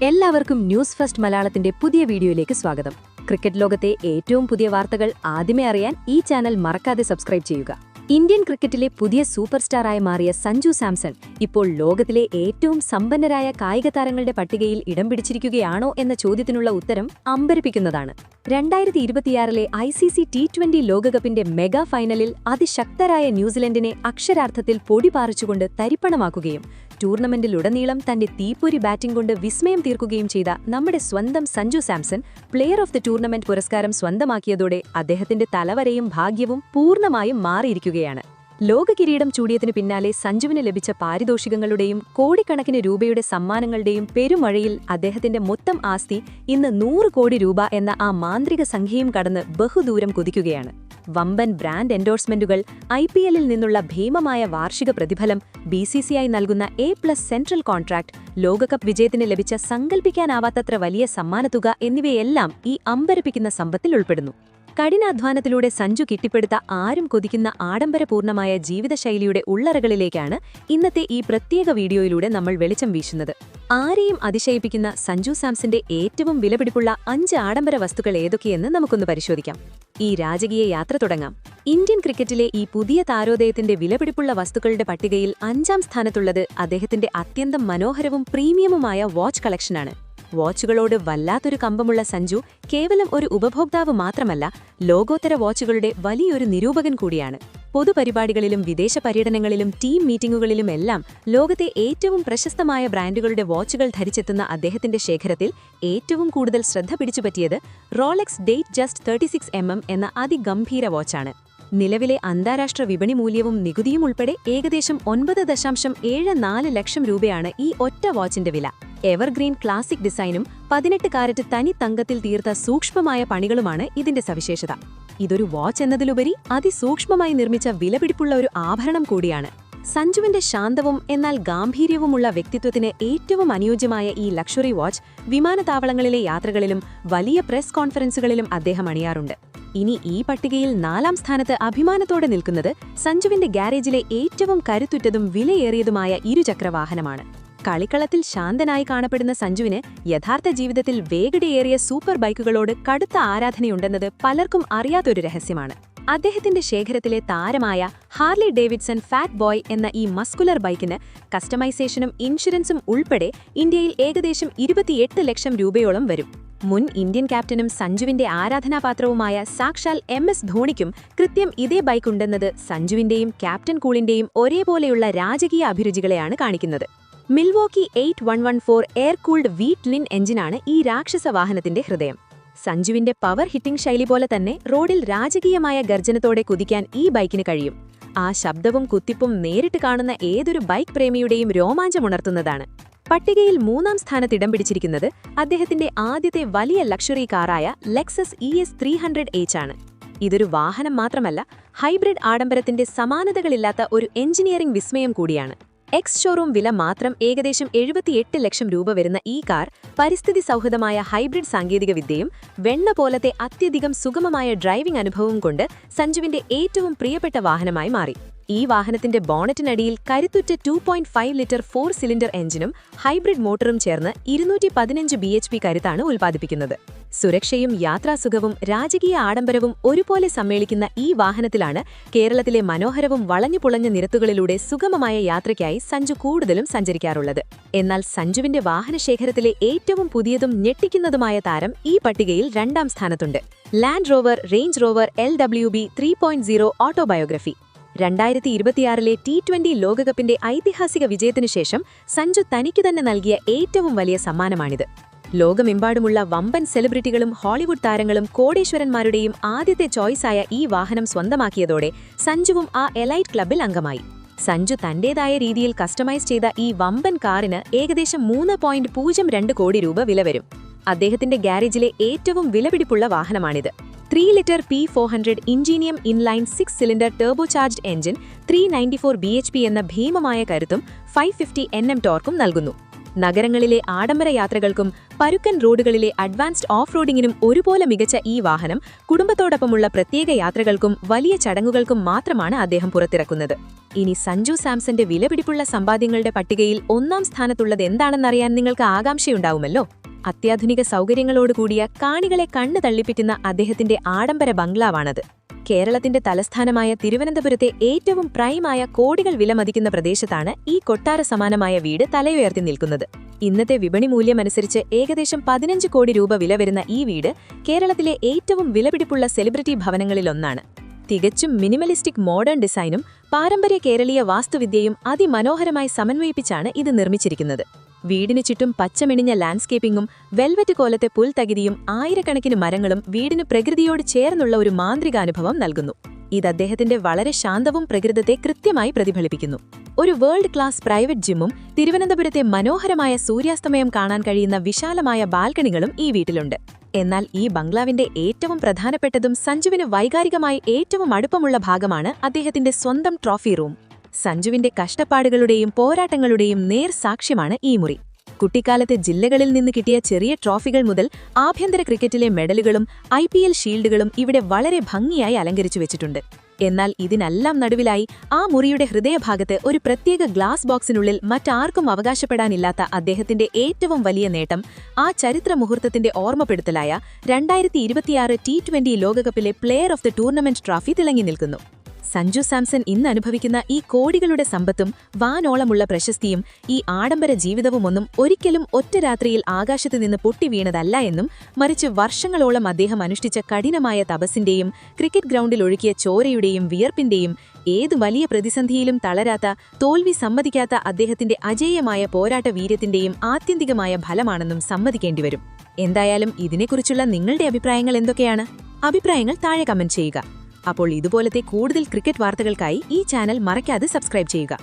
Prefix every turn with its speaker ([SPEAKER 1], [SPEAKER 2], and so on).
[SPEAKER 1] എല്ലാവർക്കും news first മലയാളത്തിന്റെ പുതിയ വീഡിയോയിലേക്ക് സ്വാഗതം. ക്രിക്കറ്റ് ലോകത്തെ ഏറ്റവും പുതിയ വാർത്തകൾ ആദ്യമേ അറിയാൻ ഈ ചാനൽ മറക്കാതെ സബ്സ്ക്രൈബ് ചെയ്യുക. ഇന്ത്യൻ ക്രിക്കറ്റിലെ പുതിയ സൂപ്പർ സ്റ്റാറായി മാറിയ സഞ്ജു സാംസൺ ഇപ്പോൾ ലോകത്തിലെ ഏറ്റവും സമ്പന്നരായ കായിക താരങ്ങളുടെ പട്ടികയിൽ ഇടം പിടിച്ചിരിക്കുകയാണോ എന്ന ചോദ്യത്തിനുള്ള ഉത്തരം അമ്പരപ്പിക്കുന്നതാണ്. 2026 ICC T20 ലോകകപ്പിന്റെ മെഗാ ഫൈനലിൽ അതിശക്തരായ ന്യൂസിലൻഡിനെ അക്ഷരാർത്ഥത്തിൽ പൊടിപാറിച്ചുകൊണ്ട് തരിപ്പണമാക്കുകയും ടൂർണമെന്റിലുടനീളം തന്റെ തീപ്പൊരി ബാറ്റിംഗ് കൊണ്ട് വിസ്മയം തീർക്കുകയും ചെയ്ത നമ്മുടെ സ്വന്തം Sanju Samson player of the tournament പുരസ്കാരം സ്വന്തമാക്കിയതോടെ അദ്ദേഹത്തിന്റെ തലവരയും ഭാഗ്യവും പൂർണ്ണമായും മാറിയിരിക്കുകയാണ്. ലോക കിരീടം ചൂടിയതിനു പിന്നാലെ സഞ്ജുവിന് ലഭിച്ച പാരിതോഷികങ്ങളുടെയും കോടിക്കണക്കിന് രൂപയുടെ സമ്മാനങ്ങളുടെയും പെരുമഴയിൽ അദ്ദേഹത്തിന്റെ മൊത്തം ആസ്തി ഇന്ന് 100 കോടി രൂപ എന്ന ആ മാന്ത്രിക സംഖ്യയും കടന്ന് ബഹുദൂരം കുതിക്കുകയാണ്. വമ്പൻ ബ്രാൻഡ് എൻഡോഴ്സ്മെന്റുകൾ, IPLൽ നിന്നുള്ള ഭീമമായ വാർഷിക പ്രതിഫലം, BCCI നൽകുന്ന A+ സെൻട്രൽ കോൺട്രാക്ട്, ലോകകപ്പ് വിജയത്തിന് ലഭിച്ച സങ്കൽപ്പിക്കാനാവാത്തത്ര വലിയ സമ്മാനത്തുക എന്നിവയെല്ലാം ഈ അമ്പരപ്പിക്കുന്ന സമ്പത്തിൽ ഉൾപ്പെടുന്നു. കഠിനാധ്വാനത്തിലൂടെ സഞ്ജു കിട്ടിപ്പെടുത്ത ആരും കൊതിക്കുന്ന ആഡംബരപൂർണമായ ജീവിതശൈലിയുടെ ഉള്ളറകളിലേക്കാണ് ഇന്നത്തെ ഈ പ്രത്യേക വീഡിയോയിലൂടെ നമ്മൾ വെളിച്ചം വീശുന്നത്. ആരെയും അതിശയിപ്പിക്കുന്ന സഞ്ജു സാംസന്റെ ഏറ്റവും വിലപിടിപ്പുള്ള 5 ആഡംബര വസ്തുക്കൾ ഏതൊക്കെയെന്ന് നമുക്കൊന്ന് പരിശോധിക്കാം. ഈ രാജകീയ യാത്ര തുടങ്ങാം. ഇന്ത്യൻ ക്രിക്കറ്റിലെ ഈ പുതിയ താരോദയത്തിന്റെ വിലപിടിപ്പുള്ള വസ്തുക്കളുടെ പട്ടികയിൽ 5ാം സ്ഥാനത്തുള്ളത് അദ്ദേഹത്തിന്റെ അത്യന്തം മനോഹരവും പ്രീമിയമുമായ വാച്ച് കളക്ഷനാണ്. വാച്ചുകളോട് വല്ലാത്തൊരു കമ്പമുള്ള സഞ്ജു കേവലം ഒരു ഉപഭോക്താവ് മാത്രമല്ല, ലോകോത്തര വാച്ചുകളുടെ വലിയൊരു നിരൂപകൻ കൂടിയാണ്. പൊതുപരിപാടികളിലും വിദേശ പര്യടനങ്ങളിലും ടീം മീറ്റിംഗുകളിലുമെല്ലാം ലോകത്തെ ഏറ്റവും പ്രശസ്തമായ ബ്രാൻഡുകളുടെ വാച്ചുകൾ ധരിച്ചെത്തുന്ന അദ്ദേഹത്തിന്റെ ശേഖരത്തിൽ ഏറ്റവും കൂടുതൽ ശ്രദ്ധ പിടിച്ചുപറ്റിയത് റോളക്സ് ഡേറ്റ് ജസ്റ്റ് 36mm എന്ന അതിഗംഭീര വാച്ചാണ്. നിലവിലെ അന്താരാഷ്ട്ര വിപണി മൂല്യവും നികുതിയും ഉൾപ്പെടെ ഏകദേശം 9.74 ലക്ഷം രൂപയാണ് ഈ ഒറ്റ വാച്ചിന്റെ വില. എവർഗ്രീൻ ക്ലാസിക് ഡിസൈനും 18 കാരറ്റ് തനി തങ്കത്തിൽ തീർത്ത സൂക്ഷ്മമായ പണികളുമാണ് ഇതിന്റെ സവിശേഷത. ഇതൊരു വാച്ച് എന്നതിലുപരി അതിസൂക്ഷ്മമായി നിർമ്മിച്ച വിലപിടിപ്പുള്ള ഒരു ആഭരണം കൂടിയാണ്. സഞ്ജുവിന്റെ ശാന്തവും എന്നാൽ ഗാംഭീര്യവുമുള്ള വ്യക്തിത്വത്തിന് ഏറ്റവും അനുയോജ്യമായ ഈ ലക്ഷറി വാച്ച് വിമാനത്താവളങ്ങളിലെ യാത്രകളിലും വലിയ പ്രസ് കോൺഫറൻസുകളിലും അദ്ദേഹം അണിയാറുണ്ട്. ഇനി ഈ പട്ടികയിൽ 4ാം സ്ഥാനത്ത് അഭിമാനത്തോടെ നിൽക്കുന്നത് സഞ്ജുവിന്റെ ഗാരേജിലെ ഏറ്റവും കരുത്തുറ്റതും വിലയേറിയതുമായ ഇരുചക്രവാഹനമാണ്. കളിക്കളത്തിൽ ശാന്തനായി കാണപ്പെടുന്ന സഞ്ജുവിന് യഥാർത്ഥ ജീവിതത്തിൽ വേഗതയേറിയ സൂപ്പർ ബൈക്കുകളോട് കടുത്ത ആരാധനയുണ്ടെന്നത് പലർക്കും അറിയാത്തൊരു രഹസ്യമാണ്. അദ്ദേഹത്തിന്റെ ശേഖരത്തിലെ താരമായ ഹാർലി ഡേവിഡ്സൺ ഫാറ്റ് ബോയ് എന്ന ഈ മസ്കുലർ ബൈക്കിന് കസ്റ്റമൈസേഷനും ഇൻഷുറൻസും ഉൾപ്പെടെ ഇന്ത്യയിൽ ഏകദേശം 28 ലക്ഷം രൂപയോളം വരും. മുൻ ഇന്ത്യൻ ക്യാപ്റ്റനും സഞ്ജുവിന്റെ ആരാധനാപാത്രവുമായ സാക്ഷാൽ MS ധോണിക്കും കൃത്യം ഇതേ ബൈക്കുണ്ടെന്നത് സഞ്ജുവിന്റെയും ക്യാപ്റ്റൻ കൂളിന്റെയും ഒരേപോലെയുള്ള രാജകീയ അഭിരുചികളെയാണ് കാണിക്കുന്നത്. മിൽവോക്കി 8114 എയർ കൂൾഡ് V-twin എഞ്ചിനാണ് ഈ രാക്ഷസ വാഹനത്തിന്റെ ഹൃദയം. സഞ്ജുവിന്റെ പവർ ഹിറ്റിംഗ് ശൈലി പോലെ തന്നെ റോഡിൽ രാജകീയമായ ഗർജനത്തോടെ കുതിക്കാൻ ഈ ബൈക്കിന് കഴിയും. ആ ശബ്ദവും കുത്തിപ്പും നേരിട്ട് കാണുന്ന ഏതൊരു ബൈക്ക് പ്രേമിയുടെയും രോമാഞ്ചമുണർത്തുന്നതാണ്. പട്ടികയിൽ 3ാം സ്ഥാനത്ത് ഇടം പിടിച്ചിരിക്കുന്നത് അദ്ദേഹത്തിന്റെ ആദ്യത്തെ വലിയ ലക്ഷറി കാറായ ലെക്സസ് ES 300h ആണ്. ഇതൊരു വാഹനം മാത്രമല്ല, ഹൈബ്രിഡ് ആഡംബരത്തിന്റെ സമാനതകളില്ലാത്ത ഒരു എഞ്ചിനീയറിംഗ് വിസ്മയം കൂടിയാണ്. എക്സ് ഷോറൂം വില മാത്രം ഏകദേശം 78 ലക്ഷം രൂപ വരുന്ന ഈ കാർ പരിസ്ഥിതി സൗഹൃദമായ ഹൈബ്രിഡ് സാങ്കേതികവിദ്യയും വെണ്ണ പോലത്തെ അത്യധികം സുഗമമായ ഡ്രൈവിംഗ് അനുഭവവും കൊണ്ട് സഞ്ജുവിന്റെ ഏറ്റവും പ്രിയപ്പെട്ട വാഹനമായി മാറി. ഈ വാഹനത്തിന്റെ ബോണറ്റിനടിയിൽ കരുത്തുറ്റ 2.5 ലിറ്റർ 4 സിലിണ്ടർ എഞ്ചിനും ഹൈബ്രിഡ് മോട്ടറും ചേർന്ന് 215 bhp കരുത്താണ് ഉൽപ്പാദിപ്പിക്കുന്നത്. സുരക്ഷയും യാത്രാസുഖവും രാജകീയ ആഡംബരവും ഒരുപോലെ സമ്മേളിക്കുന്ന ഈ വാഹനത്തിലാണ് കേരളത്തിലെ മനോഹരവും വളഞ്ഞുപുളഞ്ഞ നിരത്തുകളിലൂടെ സുഗമമായ യാത്രയ്ക്കായി സഞ്ജു കൂടുതലും സഞ്ചരിക്കാറുള്ളത്. എന്നാൽ സഞ്ജുവിന്റെ വാഹനശേഖരത്തിലെ ഏറ്റവും പുതിയതും ഞെട്ടിക്കുന്നതുമായ താരം ഈ പട്ടികയിൽ 2ാം സ്ഥാനത്തുണ്ട്. Land Rover Range Rover LWB 3.0 autobiography. 2026 T20 ലോകകപ്പിന്റെ ഐതിഹാസിക വിജയത്തിനുശേഷം സഞ്ജു തനിക്കു തന്നെ നൽകിയ ഏറ്റവും വലിയ സമ്മാനമാണിത്. ലോകമെമ്പാടുമുള്ള വമ്പൻ സെലിബ്രിറ്റികളും ഹോളിവുഡ് താരങ്ങളും കോടീശ്വരന്മാരുടെയും ആദ്യത്തെ ചോയ്സായ ഈ വാഹനം സ്വന്തമാക്കിയതോടെ സഞ്ജുവും ആ എലൈറ്റ് ക്ലബിൽ അംഗമായി. സഞ്ജു തന്റേതായ രീതിയിൽ കസ്റ്റമൈസ് ചെയ്ത ഈ വമ്പൻ കാറിന് ഏകദേശം 3.02 കോടി രൂപ വില വരും. അദ്ദേഹത്തിന്റെ ഗാരേജിലെ ഏറ്റവും വിലപിടിപ്പുള്ള വാഹനമാണിത്. 3 litre P400 Ingenium inline 6 cylinder turbocharged engine 394 bhp എന്ന ഭീമമായ കരുത്തും 550 Nm ടോർക്കും നൽകുന്നു.
[SPEAKER 2] നഗരങ്ങളിലെ ആഡംബര യാത്രകൾക്കും പരുക്കൻ റോഡുകളിലെ അഡ്വാൻസ്ഡ് ഓഫ് റോഡിങ്ങിനും ഒരുപോലെ മികച്ച ഈ വാഹനം കുടുംബത്തോടൊപ്പമുള്ള പ്രത്യേക യാത്രകൾക്കും വലിയ ചടങ്ങുകൾക്കും മാത്രമാണ് അദ്ദേഹം പുറത്തിറക്കുന്നത്. ഇനി സഞ്ജു സാംസന്റെ വിലപിടിപ്പുള്ള സമ്പാദ്യങ്ങളുടെ പട്ടികയിൽ ഒന്നാം സ്ഥാനത്തുള്ളത് എന്താണെന്നറിയാൻ നിങ്ങൾക്ക് ആകാംക്ഷയുണ്ടാവുമല്ലോ. അത്യാധുനിക സൗകര്യങ്ങളോടുകൂടിയ കാണികളെ കണ്ണു തള്ളിപ്പിക്കുന്ന അദ്ദേഹത്തിന്റെ ആഡംബര ബംഗ്ലാവാണത്. കേരളത്തിന്റെ തലസ്ഥാനമായ തിരുവനന്തപുരത്തെ ഏറ്റവും പ്രൈമായ കോടികൾ വിലമതിക്കുന്ന പ്രദേശത്താണ് ഈ കൊട്ടാര സമാനമായ വീട് തലയുയർത്തി നിൽക്കുന്നത്. ഇന്നത്തെ വിപണി മൂല്യമനുസരിച്ച് ഏകദേശം 15 കോടി രൂപ വില വരുന്ന ഈ വീട് കേരളത്തിലെ ഏറ്റവും വിലപിടിപ്പുള്ള സെലിബ്രിറ്റി ഭവനങ്ങളിലൊന്നാണ്. തികച്ചും മിനിമലിസ്റ്റിക് മോഡേൺ ഡിസൈനും പാരമ്പര്യ കേരളീയ വാസ്തുവിദ്യയും അതിമനോഹരമായി സമന്വയിപ്പിച്ചാണ് ഇത് നിർമ്മിച്ചിരിക്കുന്നത്. വീടിനു ചുറ്റും പച്ചമിണിഞ്ഞ ലാൻഡ്സ്കേപ്പിംഗും വെൽവെറ്റ് കോലത്തെ പുൽത്തകിരിയും ആയിരക്കണക്കിന് മരങ്ങളും വീടിന് പ്രകൃതിയോട് ചേർന്നുള്ള ഒരു മാന്ത്രികാനുഭവം നൽകുന്നു. ഇത് അദ്ദേഹത്തിന്റെ വളരെ ശാന്തവും പ്രകൃതത്തെ കൃത്യമായി പ്രതിഫലിപ്പിക്കുന്നു. ഒരു വേൾഡ് ക്ലാസ് പ്രൈവറ്റ് ജിമ്മും തിരുവനന്തപുരത്തെ മനോഹരമായ സൂര്യാസ്തമയം കാണാൻ കഴിയുന്ന വിശാലമായ ബാൽക്കണികളും ഈ വീട്ടിലുണ്ട്. എന്നാൽ ഈ ബംഗ്ലാവിന്റെ ഏറ്റവും പ്രധാനപ്പെട്ടതും സഞ്ജുവിന് വൈകാരികമായി ഏറ്റവും അടുപ്പമുള്ള ഭാഗമാണ് അദ്ദേഹത്തിന്റെ സ്വന്തം ട്രോഫി റൂം. സഞ്ജുവിന്റെ കഷ്ടപ്പാടുകളുടെയും പോരാട്ടങ്ങളുടെയും നേർ സാക്ഷ്യമാണ് ഈ മുറി. കുട്ടിക്കാലത്തെ ജില്ലകളിൽ നിന്ന് കിട്ടിയ ചെറിയ ട്രോഫികൾ മുതൽ ആഭ്യന്തര ക്രിക്കറ്റിലെ മെഡലുകളും IPL ഷീൽഡുകളും ഇവിടെ വളരെ ഭംഗിയായി അലങ്കരിച്ചു വെച്ചിട്ടുണ്ട്. എന്നാൽ ഇതിനെല്ലാം നടുവിലായി ആ മുറിയുടെ ഹൃദയഭാഗത്ത് ഒരു പ്രത്യേക ഗ്ലാസ് ബോക്സിനുള്ളിൽ മറ്റാർക്കും അവകാശപ്പെടാനില്ലാത്ത അദ്ദേഹത്തിന്റെ ഏറ്റവും വലിയ നേട്ടം, ആ ചരിത്ര മുഹൂർത്തത്തിന്റെ ഓർമ്മപ്പെടുത്തലായ 2026 T20 ലോകകപ്പിലെ player of the tournament trophy തിളങ്ങി നിൽക്കുന്നു. സഞ്ജു സാംസൺ ഇന്ന് അനുഭവിക്കുന്ന ഈ കോടികളുടെ സമ്പത്തും വാനോളമുള്ള പ്രശസ്തിയും ഈ ആഡംബര ജീവിതവുമൊന്നും ഒരിക്കലും ഒറ്റ രാത്രിയിൽ ആകാശത്തു നിന്ന് പൊട്ടി വീണതല്ല എന്നും, മറിച്ച് വർഷങ്ങളോളം അദ്ദേഹം അനുഷ്ഠിച്ച കഠിനമായ തപസ്സിന്റെയും ക്രിക്കറ്റ് ഗ്രൗണ്ടിൽ ഒഴുക്കിയ ചോരയുടെയും വിയർപ്പിന്റെയും, ഏതു വലിയ പ്രതിസന്ധിയിലും തളരാത്ത, തോൽവി സമ്മതിക്കാത്ത അദ്ദേഹത്തിന്റെ അജേയമായ പോരാട്ട വീര്യത്തിന്റെയും ആത്യന്തികമായ ഫലമാണെന്നും സമ്മതിക്കേണ്ടിവരും. എന്തായാലും ഇതിനെക്കുറിച്ചുള്ള നിങ്ങളുടെ അഭിപ്രായങ്ങൾ എന്തൊക്കെയാണ്? അഭിപ്രായങ്ങൾ താഴെ കമന്റ് ചെയ്യുക. അപ്പോൾ ഇതുപോലത്തെ കൂടുതൽ ക്രിക്കറ്റ് വാർത്തകൾക്കായി ഈ ചാനൽ മറക്കാതെ സബ്സ്ക്രൈബ് ചെയ്യുക.